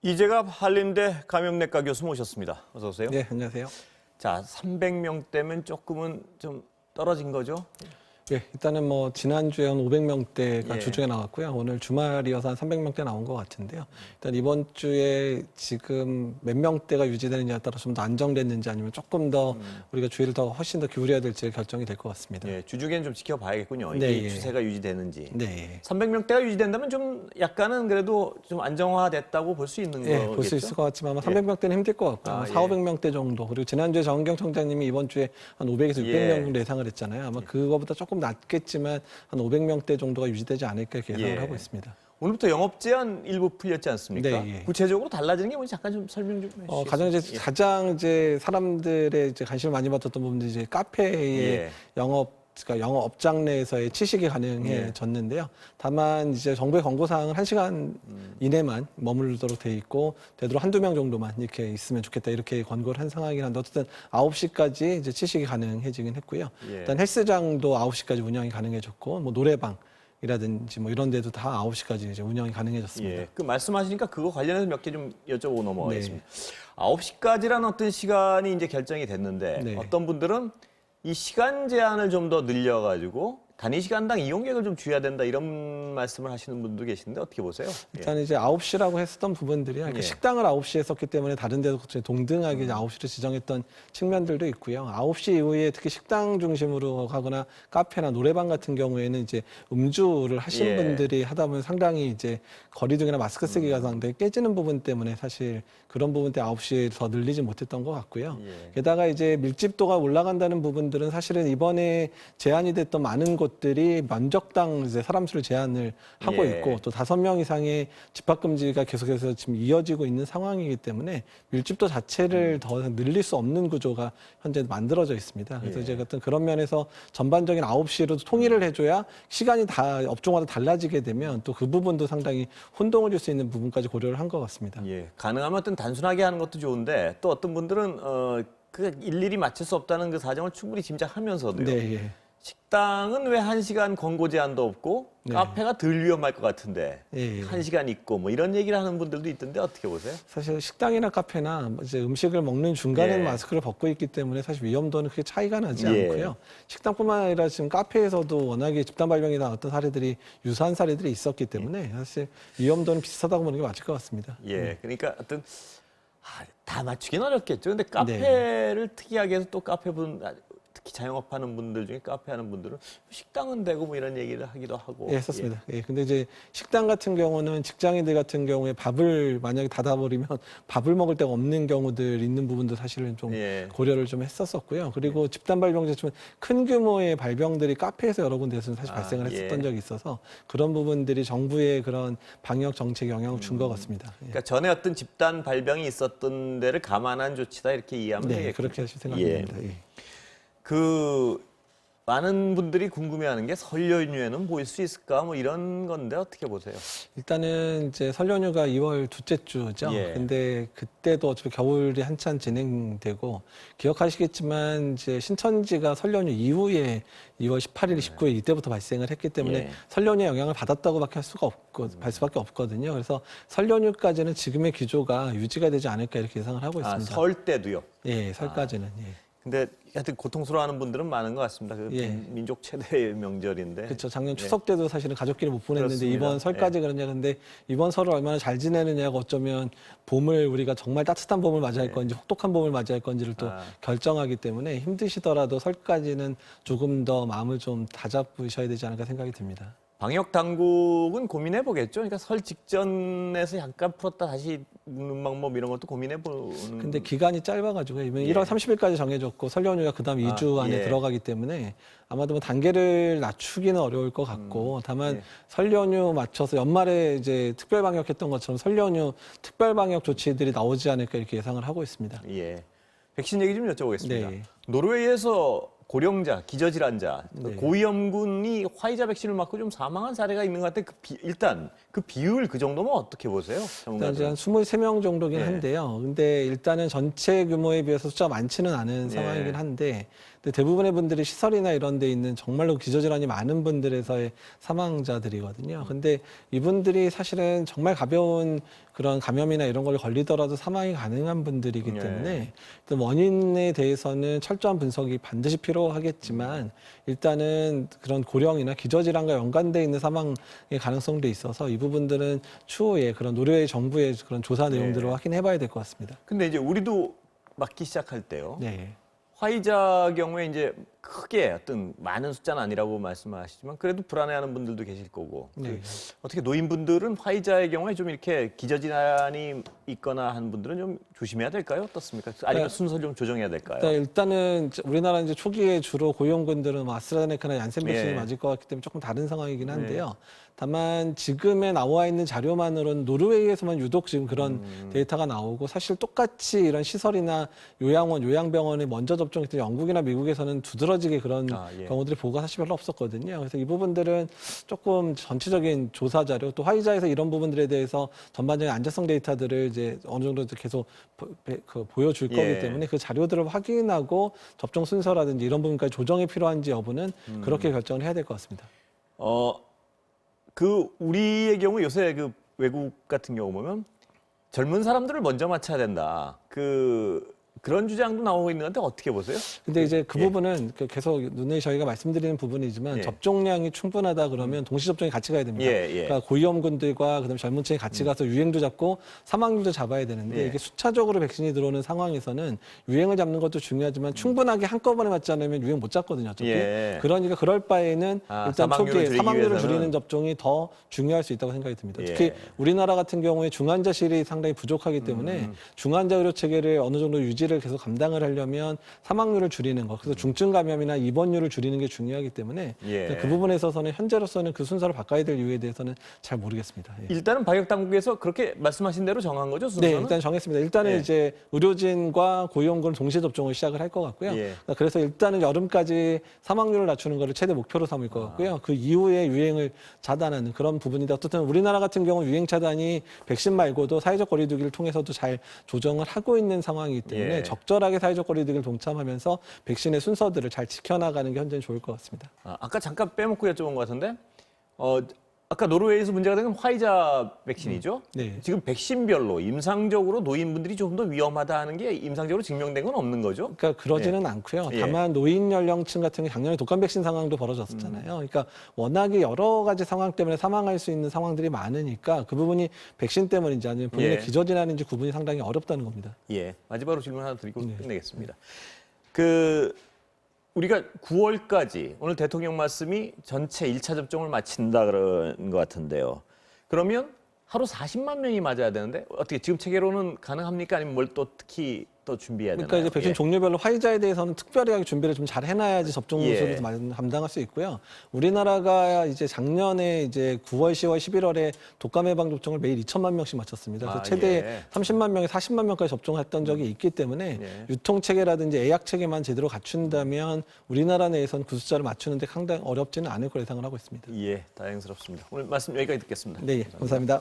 이재갑 한림대 감염내과 교수 모셨습니다. 어서 오세요. 네, 안녕하세요. 자, 300명대면 조금은 좀 떨어진 거죠? 예, 일단은 뭐 지난주에 한 500명대가 예. 주중에 나왔고요. 오늘 주말이어서 한 300명대 나온 것 같은데요. 일단 이번 주에 지금 몇 명대가 유지되느냐에 따라 좀 더 안정됐는지 아니면 조금 더 우리가 주의를 더 훨씬 더 기울여야 될지 결정이 될 것 같습니다. 예, 주중에는 좀 지켜봐야겠군요. 네, 이 예. 추세가 유지되는지. 네. 300명대가 유지된다면 좀 약간은 그래도 좀 안정화됐다고 볼 수 있는 예, 거겠죠? 볼 수 있을 것 같지만 300명대는 힘들 것 같고요. 아, 400~500명대 정도. 그리고 지난주에 정은경 청장님이 이번 주에 한 500에서 600명 정도 예상을 했잖아요. 아마 그거보다 조금 낮겠지만 한 500명대 정도가 유지되지 않을까 이렇게 예상을 예. 하고 있습니다. 오늘부터 영업 제한 일부 풀렸지 않습니까? 네, 예. 구체적으로 달라지는 게 뭔지 잠깐 좀 설명 좀 해주시겠어요? 가장 이제 사람들의 이제 관심을 많이 받았던 부분들이 이제 카페의 예. 그러니까 영업 업장 내에서의 치식이 가능해졌는데요. 다만 이제 정부의 권고 사항은 1시간 이내만 머물도록 돼 있고 되도록 한두 명 정도만 이렇게 있으면 좋겠다 이렇게 권고를 한 상황이긴 한데 어쨌든 9시까지 이제 치식이 가능해지긴 했고요. 예. 일단 헬스장도 9시까지 운영이 가능해졌고 뭐 노래방 이라든지 뭐 이런 데도 다 9시까지 이제 운영이 가능해졌습니다. 예, 그 말씀하시니까 그거 관련해서 몇 개 좀 여쭤보고 넘어가겠습니다. 네. 9시까지라는 어떤 시간이 이제 결정이 됐는데 네. 어떤 분들은 이 시간 제한을 좀 더 늘려가지고 단위 시간당 이용객을 좀 줄여야 된다 이런 말씀을 하시는 분도 계시는데 어떻게 보세요? 일단 이제 9시라고 했었던 부분들이요. 그러니까 예. 식당을 9시에 했었기 때문에 다른 데도 동등하게 이제 9시를 지정했던 측면들도 있고요. 9시 이후에 특히 식당 중심으로 가거나 카페나 노래방 같은 경우에는 이제 음주를 하신 예. 분들이 하다 보면 상당히 이제 거리두기나 마스크 쓰기가 상당히 깨지는 부분 때문에 사실 그런 부분 때 9시에 더 늘리지 못했던 것 같고요. 예. 게다가 이제 밀집도가 올라간다는 부분들은 사실은 이번에 제한이 됐던 많은 곳들이 면적당 이제 사람 수를 제한을 하고 예. 있고 또 5명 이상의 집합 금지가 계속해서 지금 이어지고 있는 상황이기 때문에 밀집도 자체를 더 늘릴 수 없는 구조가 현재 만들어져 있습니다. 그래서 예. 이제 어떤 그런 면에서 전반적인 9시로 통일을 해줘야 시간이 다 업종마다 달라지게 되면 또 그 부분도 상당히 혼동을 줄 수 있는 부분까지 고려를 한 것 같습니다. 예, 가능하면 어떤 단순하게 하는 것도 좋은데 또 어떤 분들은 그 일일이 맞출 수 없다는 그 사정을 충분히 짐작하면서도요. 네, 예. 식당은 왜 1시간 권고 제한도 없고 네. 카페가 덜 위험할 것 같은데 예, 예. 1시간 있고 뭐 이런 얘기를 하는 분들도 있던데 어떻게 보세요? 사실 식당이나 카페나 이제 음식을 먹는 중간에 예. 마스크를 벗고 있기 때문에 사실 위험도는 크게 차이가 나지 예. 않고요. 식당뿐만 아니라 지금 카페에서도 워낙에 집단 발병이 나왔던 사례들이 유사한 사례들이 있었기 때문에 사실 위험도는 비슷하다고 보는 게 맞을 것 같습니다. 예, 그러니까 어떤 다 맞추긴 어렵겠죠. 근데 네. 카페를 특이하게 해서 또 카페분 특히 자영업하는 분들 중에 카페 하는 분들은 식당은 되고 뭐 이런 얘기를 하기도 하고. 예, 했었습니다. 예, 근데 이제 식당 같은 경우는 직장인들 같은 경우에 밥을 만약에 닫아버리면 밥을 먹을 데가 없는 경우들 있는 부분도 사실은 좀 예. 고려를 좀 했었었고요. 그리고 집단 발병제 중에 큰 규모의 발병들이 카페에서 여러 군데에서는 사실 발생을 했었던 예. 적이 있어서 그런 부분들이 정부의 그런 방역 정책에 영향을 준 것 같습니다. 예. 그러니까 전에 어떤 집단 발병이 있었던 데를 감안한 조치다 이렇게 이해하면 네, 되겠군요. 그렇게 하실 생각입니다. 예. 그 많은 분들이 궁금해하는 게 설 연휴에는 보일 수 있을까 뭐 이런 건데 어떻게 보세요? 일단은 이제 설 연휴가 2월 둘째 주죠. 예. 근데 그때도 어차피 겨울이 한참 진행되고 기억하시겠지만 이제 신천지가 설 연휴 이후에 2월 18일, 19일 이때부터 발생을 했기 때문에 예. 설 연휴에 영향을 받았다고밖에 할 수가 없고 할 수밖에 없거든요. 그래서 설 연휴까지는 지금의 기조가 유지가 되지 않을까 이렇게 예상을 하고 있습니다. 설 때도요. 예, 설까지는. 예. 근데 하여튼 고통스러워하는 분들은 많은 것 같습니다. 그 예. 민족 최대의 명절인데. 그렇죠. 작년 추석 때도 사실은 가족끼리 못 보냈는데 그렇습니다. 이번 설까지 그러냐. 근데 이번 설을 얼마나 잘 지내느냐가 어쩌면 봄을 우리가 정말 따뜻한 봄을 맞이할 건지 혹독한 봄을 맞이할 건지를 또 결정하기 때문에 힘드시더라도 설까지는 조금 더 마음을 좀 다잡으셔야 되지 않을까 생각이 듭니다. 방역 당국은 고민해 보겠죠. 그러니까 설 직전에서 약간 풀었다 다시 묶는 방법 이런 것도 고민해 보는. 근데 기간이 짧아가지고 이번 예. 1월 30일까지 정해졌고 설 연휴가 그다음 2주 안에 예. 들어가기 때문에 아마도 뭐 단계를 낮추기는 어려울 것 같고 다만 예. 설 연휴 맞춰서 연말에 이제 특별 방역했던 것처럼 설 연휴 특별 방역 조치들이 나오지 않을까 이렇게 예상을 하고 있습니다. 예. 백신 얘기 좀 여쭤보겠습니다. 네. 노르웨이에서 고령자, 기저질환자, 네. 고위험군이 화이자 백신을 맞고 좀 사망한 사례가 있는 것 같아요. 일단 그 비율 그 정도면 어떻게 보세요? 일단 이제 전문가들은? 한 23명 정도긴 예. 한데요. 근데 일단은 전체 규모에 비해서 숫자가 많지는 않은 상황이긴 한데 근데 대부분의 분들이 시설이나 이런 데 있는 정말로 기저질환이 많은 분들에서의 사망자들이거든요. 근데 이분들이 사실은 정말 가벼운 그런 감염이나 이런 걸 걸리더라도 사망이 가능한 분들이기 때문에 일단 원인에 대해서는 철저한 분석이 반드시 필요하겠지만 일단은 그런 고령이나 기저질환과 연관돼 있는 사망의 가능성도 있어서 이 부분들은 추후에 그런 노르웨이 정부의 그런 조사 내용들을 확인해봐야 될 것 같습니다. 근데 이제 우리도 맞기 시작할 때요. 네. 화이자 경우에 이제 크게 어떤 많은 숫자는 아니라고 말씀하시지만 그래도 불안해하는 분들도 계실 거고 네. 어떻게 노인분들은 화이자의 경우에 좀 이렇게 기저질환이 있거나 하는 분들은 좀 조심해야 될까요? 어떻습니까? 아니면 순서 좀 조정해야 될까요? 일단은 우리나라 이제 초기에 주로 고위험군들은 뭐 아스트라제네카나 얀센 백신을 예. 맞을 것 같기 때문에 조금 다른 상황이긴 한데요. 다만 지금에 나와 있는 자료만으로는 노르웨이에서만 유독 지금 그런 데이터가 나오고 사실 똑같이 이런 시설이나 요양원, 요양병원에 먼저 접종했던 영국이나 미국에서는 두드러지게 그런 경우들이 보고가 사실 별로 없었거든요. 그래서 이 부분들은 조금 전체적인 조사 자료 또 화이자에서 이런 부분들에 대해서 전반적인 안전성 데이터들을 이제 어느 정도 계속 보여줄 거기 때문에 그 자료들을 확인하고 접종 순서라든지 이런 부분까지 조정이 필요한지 여부는 그렇게 결정을 해야 될 것 같습니다. 우리의 경우 요새 그 외국 같은 경우 보면 젊은 사람들을 먼저 맞춰야 된다. 그런 주장도 나오고 있는데 어떻게 보세요? 근데 이제 그 부분은 계속 눈에 저희가 말씀드리는 부분이지만 접종량이 충분하다 그러면 동시 접종이 같이 가야 됩니다. 그러니까 고위험군들과 그다음에 젊은 층이 같이 가서 유행도 잡고 사망률도 잡아야 되는데 이게 수차적으로 백신이 들어오는 상황에서는 유행을 잡는 것도 중요하지만 충분하게 한꺼번에 맞지 않으면 유행 못 잡거든요. 어차피. 그러니까 그럴 바에는 일단 초기에 사망률을 줄이는 접종이 더 중요할 수 있다고 생각이 듭니다. 특히 우리나라 같은 경우에 중환자실이 상당히 부족하기 때문에 중환자 의료 체계를 어느 정도 유지를 계속 감당을 하려면 사망률을 줄이는 것, 그래서 중증 감염이나 입원율을 줄이는 게 중요하기 때문에 그 부분에 있어서는 현재로서는 그 순서를 바꿔야 될 이유에 대해서는 잘 모르겠습니다. 일단은 방역 당국에서 그렇게 말씀하신 대로 정한 거죠, 순서는? 네, 일단 정했습니다. 일단은 이제 의료진과 고위험군을 동시에 접종을 시작을 할 것 같고요. 그래서 일단은 여름까지 사망률을 낮추는 것을 최대 목표로 삼을 것 같고요. 그 이후에 유행을 차단하는 그런 부분인데 어떻든 우리나라 같은 경우 유행 차단이 백신 말고도 사회적 거리두기를 통해서도 잘 조정을 하고 있는 상황이기 때문에 적절하게 사회적 거리두기를 동참하면서 백신의 순서들을 잘 지켜나가는 게 현재는 좋을 것 같습니다. 아까 잠깐 빼먹고 여쭤본 것 같은데 아까 노르웨이에서 문제가 된 건 화이자 백신이죠? 네. 지금 백신별로 임상적으로 노인분들이 조금 더 위험하다는 게 임상적으로 증명된 건 없는 거죠? 그러니까 그러지는 않고요. 다만 노인 연령층 같은 경우 작년에 독감 백신 상황도 벌어졌었잖아요. 그러니까 워낙에 여러 가지 상황 때문에 사망할 수 있는 상황들이 많으니까 그 부분이 백신 때문인지 아니면 본인의 기저질환인지 구분이 상당히 어렵다는 겁니다. 마지막으로 질문 하나 드리고 끝내겠습니다. 우리가 9월까지 오늘 대통령 말씀이 전체 1차 접종을 마친다 그런 것 같은데요. 그러면 하루 40만 명이 맞아야 되는데 어떻게 지금 체계로는 가능합니까? 아니면 뭘 또 특히 또 준비해야 되나요? 그러니까 이제 백신 종류별로 화이자에 대해서는 특별하게 준비를 좀 잘 해놔야지 접종 수를 감당할 수 있고요. 우리나라가 이제 작년에 이제 9월, 10월, 11월에 독감 예방 접종을 매일 2천만 명씩 마쳤습니다. 그래서 최대 30만 명에 40만 명까지 접종했던 적이 있기 때문에 유통 체계라든지 예약 체계만 제대로 갖춘다면 우리나라 내에서는 그 숫자를 맞추는데 상당히 어렵지는 않을 거라 예상을 하고 있습니다. 다행스럽습니다. 오늘 말씀 여기까지 듣겠습니다. 네, 감사합니다.